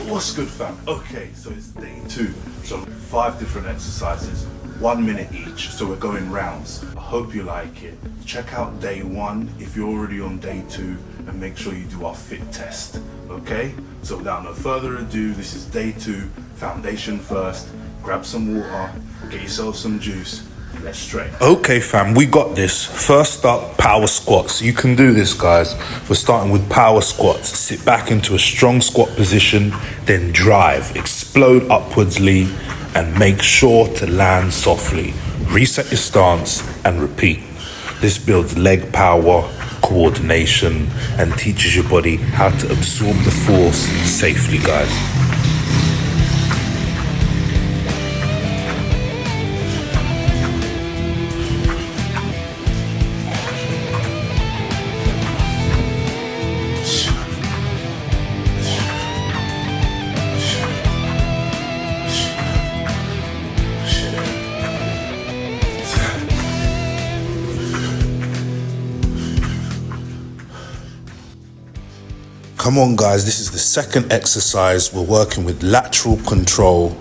What's good, fam? Okay, so it's day 2. So 5 different exercises, 1 minute each. So we're going rounds. I hope you like it. Check out day 1 if you're already on day 2, and make sure you do our fit test. Okay? So without no further ado, this is day 2. Foundation first. Grab some water. Get yourself some juice. Let's straight. Okay, fam, we got this. First up, power squats. You can do this, guys. We're starting with power squats. Sit back into a strong squat position, then drive. Explode upwardsly and make sure to land softly. Reset your stance and repeat. This builds leg power, coordination, and teaches your body how to absorb the force safely, guys. Come on, guys, this is the second exercise. We're working with lateral control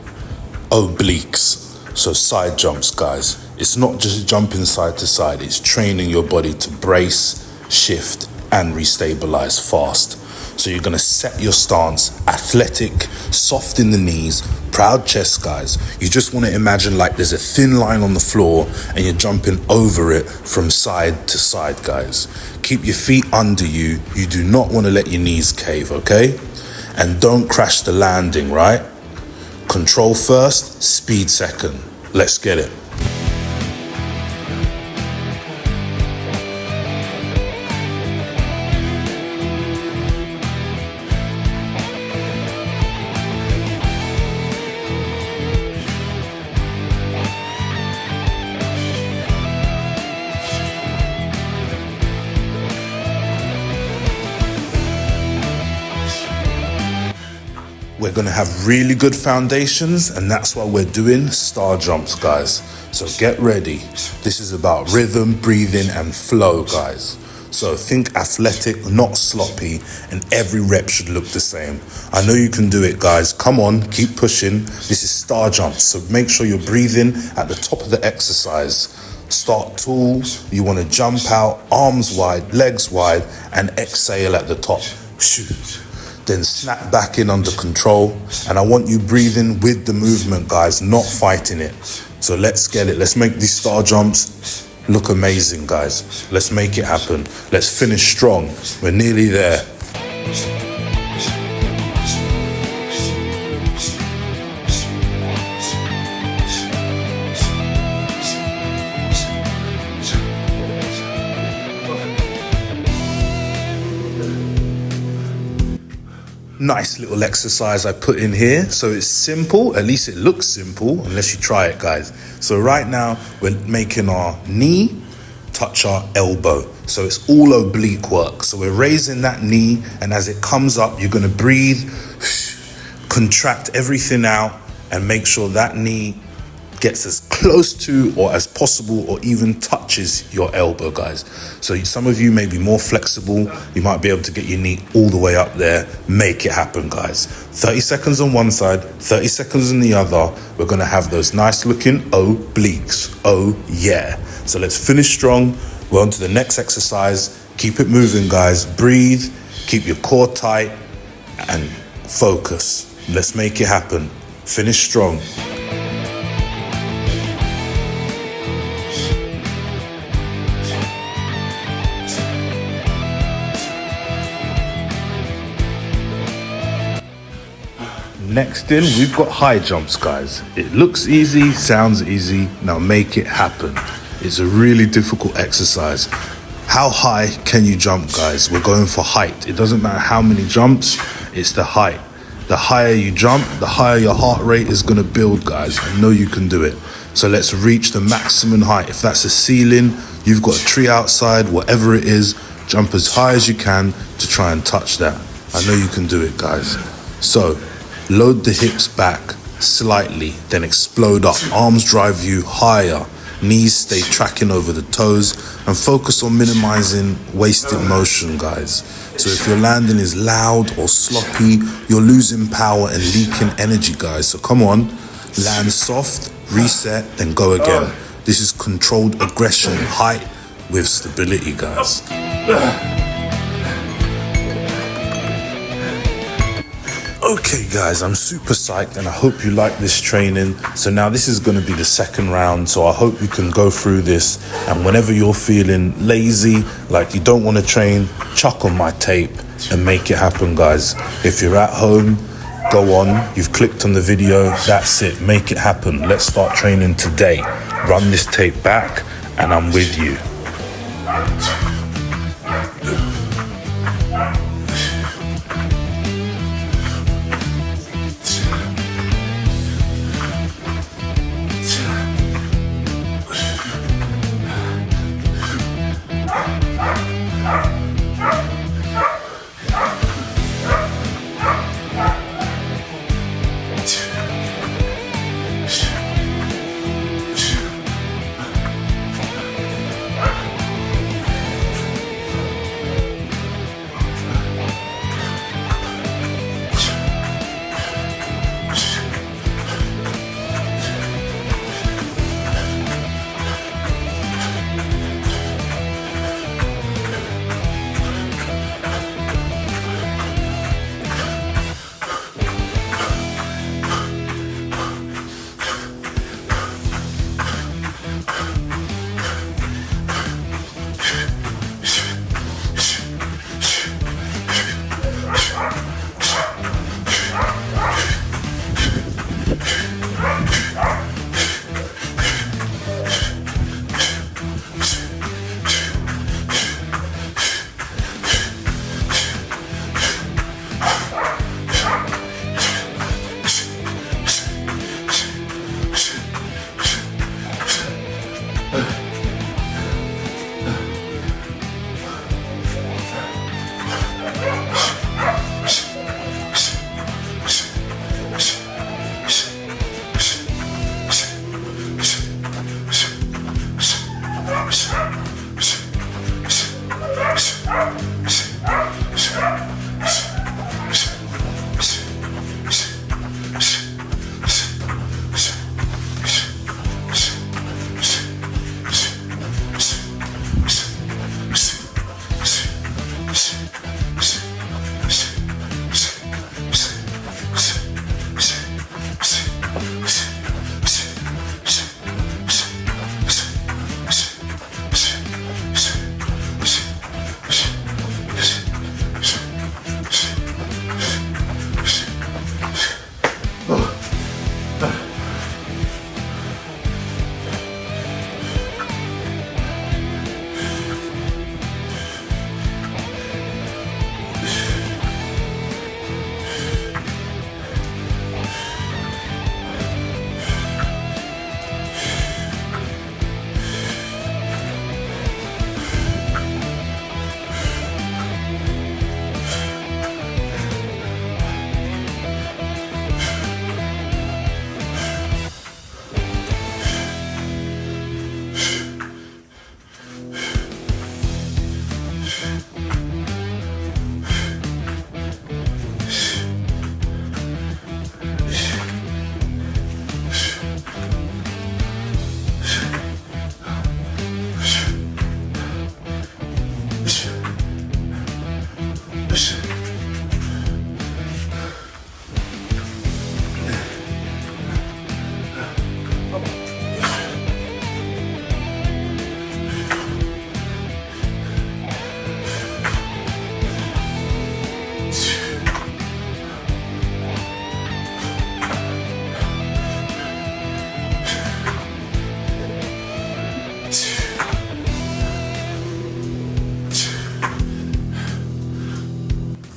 obliques, so side jumps, guys. It's not just jumping side to side, it's training your body to brace, shift, and restabilize fast. So you're gonna set your stance, athletic, soft in the knees, proud chest, guys. You just wanna imagine like there's a thin line on the floor and you're jumping over it from side to side, guys. Keep your feet under you. You do not wanna let your knees cave, okay? And don't crash the landing, right? Control first, speed second. Let's get it. We're gonna have really good foundations, and that's why we're doing star jumps, guys. So get ready. This is about rhythm, breathing, and flow, guys. So think athletic, not sloppy, and every rep should look the same. I know you can do it, guys. Come on, keep pushing. This is star jumps, so make sure you're breathing at the top of the exercise. Start tall. You wanna jump out, arms wide, legs wide, and exhale at the top. Shoot. Then snap back in under control. And I want you breathing with the movement, guys, not fighting it. So let's get it. Let's make these star jumps look amazing, guys. Let's make it happen. Let's finish strong. We're nearly there. Nice little exercise I put in here. So it's simple, at least it looks simple, unless you try it, guys. So right now we're making our knee touch our elbow. So it's all oblique work. So we're raising that knee, and as it comes up, you're gonna breathe, contract everything out, and make sure that knee gets as close to or as possible, or even touches your elbow, guys. So some of you may be more flexible. You might be able to get your knee all the way up there. Make it happen, guys. 30 seconds on one side, 30 seconds on the other. We're gonna have those nice looking obliques. Oh yeah. So let's finish strong. We're on to the next exercise. Keep it moving, guys. Breathe, keep your core tight, and focus. Let's make it happen. Finish strong. Next in, we've got high jumps, guys. It looks easy, sounds easy. Now make it happen. It's a really difficult exercise. How high can you jump, guys? We're going for height. It doesn't matter how many jumps, it's the height. The higher you jump, the higher your heart rate is gonna build, guys. I know you can do it. So let's reach the maximum height. If that's a ceiling, you've got a tree outside, whatever it is, jump as high as you can to try and touch that. I know you can do it, guys. So, load the hips back slightly, then explode up. Arms drive you higher. Knees stay tracking over the toes, and focus on minimizing wasted motion, guys. So if your landing is loud or sloppy, you're losing power and leaking energy, guys. So come on, land soft, reset, then go again. This is controlled aggression, height with stability, guys. Okay guys, I'm super psyched and I hope you like this training. So now this is going to be the second round, so I hope you can go through this, and whenever you're feeling lazy, like you don't want to train, chuck on my tape and make it happen, guys. If you're at home, go on, you've clicked on the video, that's it, make it happen. Let's start training today. Run this tape back and I'm with you.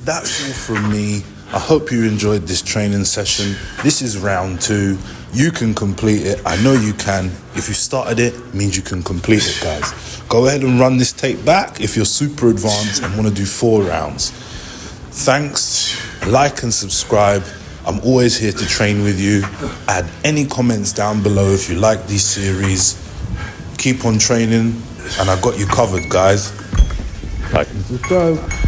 That's all from me. I hope you enjoyed this training session. This is round 2. You can complete it. I know you can. If you started it, it means you can complete it, guys. Go ahead and run this tape back if you're super advanced and want to do 4 rounds. Thanks. Like and subscribe. I'm always here to train with you. Add any comments down below if you like these series. Keep on training, and I got you covered, guys. Like and subscribe.